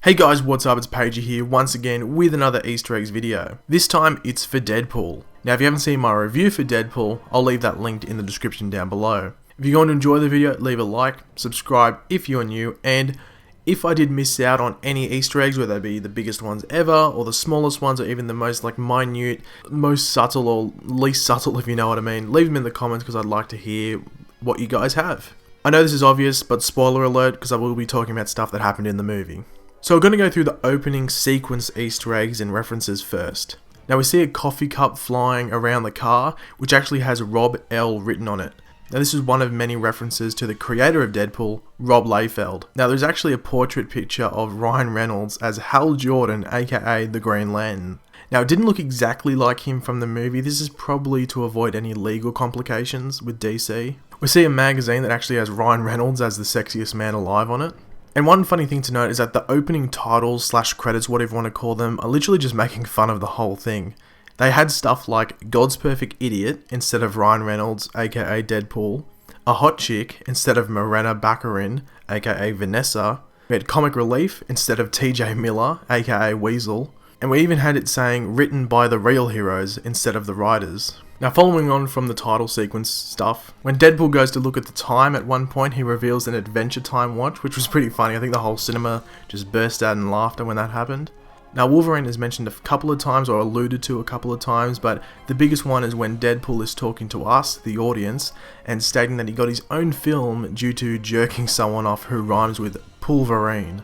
Hey guys, what's up? It's Pager here once again with another Easter eggs video. This time it's for Deadpool. Now if you haven't seen my review for Deadpool, I'll leave that linked in the description down below. If you're going to enjoy the video, leave a like, subscribe if you're new, and if I did miss out on any Easter eggs, whether they be the biggest ones ever, or the smallest ones, or even the most minute, most subtle or least subtle if you know what I mean, leave them in the comments because I'd like to hear what you guys have. I know this is obvious, but spoiler alert because I will be talking about stuff that happened in the movie. So we're going to go through the opening sequence Easter eggs and references first. Now we see a coffee cup flying around the car, which actually has Rob L written on it. Now this is one of many references to the creator of Deadpool, Rob Liefeld. Now there's actually a portrait picture of Ryan Reynolds as Hal Jordan, aka the Green Lantern. Now it didn't look exactly like him from the movie. This is probably to avoid any legal complications with DC. We see a magazine that actually has Ryan Reynolds as the sexiest man alive on it. And one funny thing to note is that the opening titles / credits, whatever you want to call them, are literally just making fun of the whole thing. They had stuff like God's Perfect Idiot instead of Ryan Reynolds, aka Deadpool, a hot chick instead of Morena Baccarin, aka Vanessa, we had Comic Relief instead of TJ Miller, aka Weasel, and we even had it saying written by the real heroes instead of the writers. Now following on from the title sequence stuff, when Deadpool goes to look at the time at one point, he reveals an Adventure Time watch, which was pretty funny. I think the whole cinema just burst out in laughter when that happened. Now Wolverine is mentioned a couple of times or alluded to a couple of times, but the biggest one is when Deadpool is talking to us, the audience, and stating that he got his own film due to jerking someone off who rhymes with Wolverine.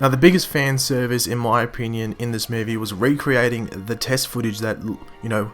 Now the biggest fan service in my opinion in this movie was recreating the test footage that,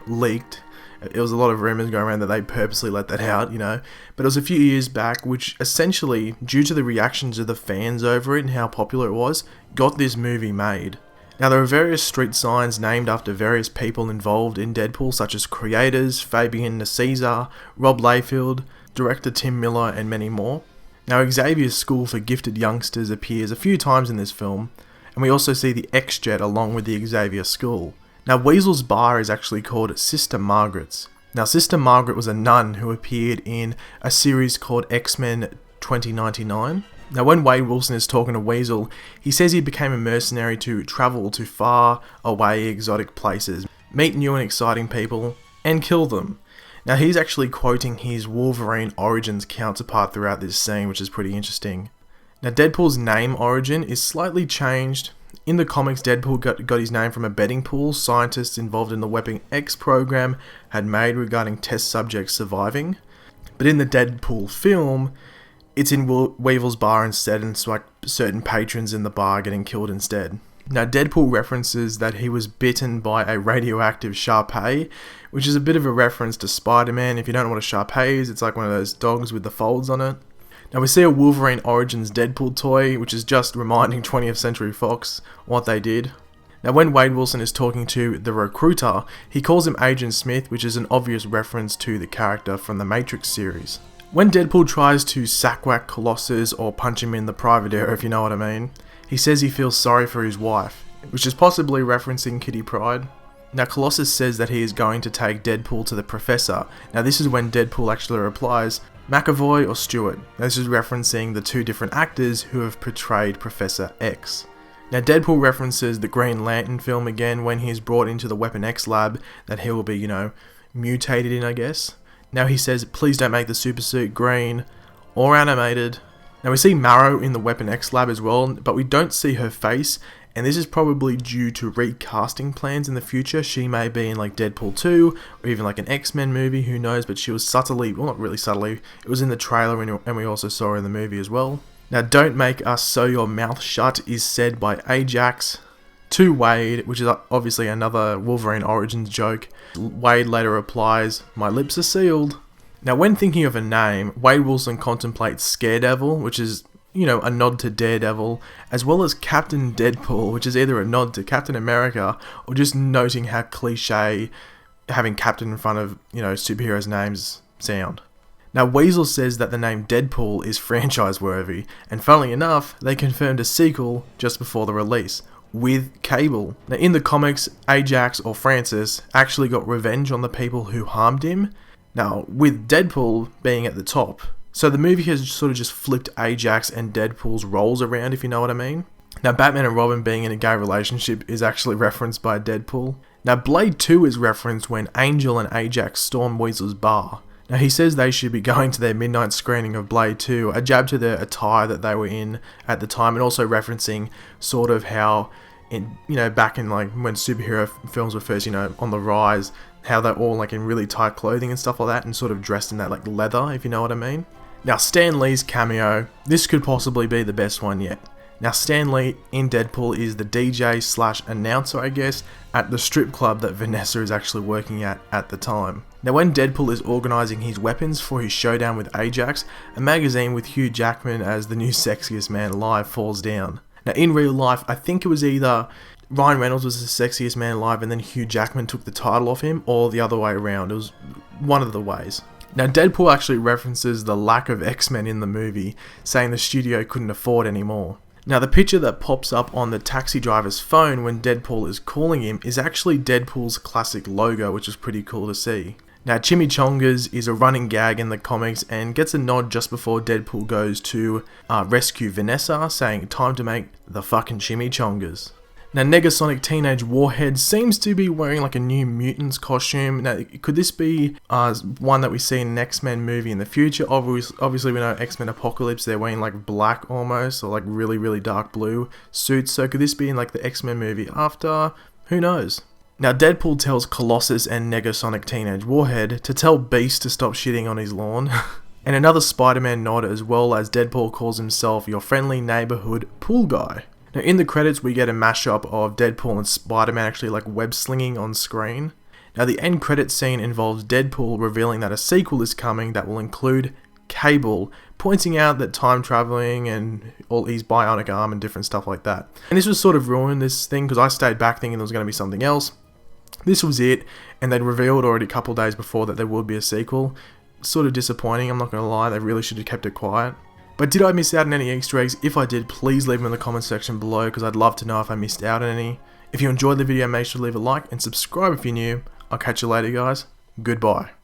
leaked. It was a lot of rumors going around that they purposely let that out, but it was a few years back, which essentially, due to the reactions of the fans over it and how popular it was, got this movie made. Now there are various street signs named after various people involved in Deadpool, such as creators, Fabian Nicieza, Rob Liefeld, director Tim Miller, and many more. Now Xavier's School for Gifted Youngsters appears a few times in this film, and we also see the X-Jet along with the Xavier School. Now Weasel's bar is actually called Sister Margaret's. Now Sister Margaret was a nun who appeared in a series called X-Men 2099. Now when Wade Wilson is talking to Weasel, he says he became a mercenary to travel to far away exotic places, meet new and exciting people, and kill them. Now he's actually quoting his Wolverine Origins counterpart throughout this scene, which is pretty interesting. Now Deadpool's name origin is slightly changed. In the comics, Deadpool got his name from a betting pool scientists involved in the Weapon X program had made regarding test subjects surviving. But in the Deadpool film, it's in Weasel's bar instead, and it's like certain patrons in the bar getting killed instead. Now Deadpool references that he was bitten by a radioactive Shar-Pei, which is a bit of a reference to Spiderman. If you don't know what a Shar-Pei is, it's like one of those dogs with the folds on it. Now we see a Wolverine Origins Deadpool toy, which is just reminding 20th Century Fox what they did. Now when Wade Wilson is talking to the recruiter, he calls him Agent Smith, which is an obvious reference to the character from the Matrix series. When Deadpool tries to sackwhack Colossus or punch him in the private area, if you know what I mean, he says he feels sorry for his wife, which is possibly referencing Kitty Pryde. Now Colossus says that he is going to take Deadpool to the Professor. Now this is when Deadpool actually replies, McAvoy or Stewart. Now, this is referencing the two different actors who have portrayed Professor X. Now Deadpool references the Green Lantern film again when he is brought into the Weapon X lab that he will be, mutated in, I guess. Now he says, please don't make the super suit green or animated. Now we see Marrow in the Weapon X lab as well, but we don't see her face, and this is probably due to recasting plans in the future. She may be in like Deadpool 2 or even like an X-Men movie, who knows, but she was subtly, well not really subtly, it was in the trailer and we also saw her in the movie as well. Now don't make us sew your mouth shut is said by Ajax to Wade, which is obviously another Wolverine Origins joke. Wade later replies, my lips are sealed. Now when thinking of a name, Wade Wilson contemplates Scaredevil, which is, a nod to Daredevil, as well as Captain Deadpool, which is either a nod to Captain America or just noting how cliche having Captain in front of, superheroes' names sound. Now Weasel says that the name Deadpool is franchise worthy, and funnily enough, they confirmed a sequel just before the release, with Cable. Now in the comics, Ajax or Francis actually got revenge on the people who harmed him, now with Deadpool being at the top. So the movie has sort of just flipped Ajax and Deadpool's roles around, if you know what I mean. Now, Batman and Robin being in a gay relationship is actually referenced by Deadpool. Now, Blade 2 is referenced when Angel and Ajax storm Weasel's bar. Now, he says they should be going to their midnight screening of Blade 2, a jab to the attire that they were in at the time, and also referencing sort of how, back in like when superhero films were first, on the rise, how they're all like in really tight clothing and stuff like that, and sort of dressed in that like leather, if you know what I mean. Now, Stan Lee's cameo, this could possibly be the best one yet. Now, Stan Lee in Deadpool is the DJ/announcer, I guess, at the strip club that Vanessa is actually working at the time. Now, when Deadpool is organising his weapons for his showdown with Ajax, a magazine with Hugh Jackman as the new sexiest man alive falls down. Now, in real life, I think it was either Ryan Reynolds was the sexiest man alive and then Hugh Jackman took the title off him, or the other way around. It was one of the ways. Now, Deadpool actually references the lack of X-Men in the movie, saying the studio couldn't afford any more. Now, the picture that pops up on the taxi driver's phone when Deadpool is calling him is actually Deadpool's classic logo, which is pretty cool to see. Now, Chimichangas is a running gag in the comics and gets a nod just before Deadpool goes to rescue Vanessa, saying, "Time to make the fucking chimichangas." Now, Negasonic Teenage Warhead seems to be wearing like a New Mutants costume. Now, could this be one that we see in an X-Men movie in the future? Obviously, we know X-Men Apocalypse, they're wearing like black almost, or like really, really dark blue suits. So could this be in like the X-Men movie after? Who knows? Now, Deadpool tells Colossus and Negasonic Teenage Warhead to tell Beast to stop shitting on his lawn. And another Spider-Man nod, as well as Deadpool calls himself your friendly neighborhood pool guy. Now, in the credits, we get a mashup of Deadpool and Spider-Man actually like web slinging on screen. Now, the end credit scene involves Deadpool revealing that a sequel is coming that will include Cable, pointing out that time traveling and all his bionic arm and different stuff like that. And this was sort of ruined this thing because I stayed back thinking there was going to be something else. This was it, and they'd revealed already a couple days before that there would be a sequel. Sort of disappointing, I'm not going to lie, they really should have kept it quiet. But did I miss out on any Easter eggs? If I did, please leave them in the comment section below because I'd love to know if I missed out on any. If you enjoyed the video, make sure to leave a like and subscribe if you're new. I'll catch you later, guys. Goodbye.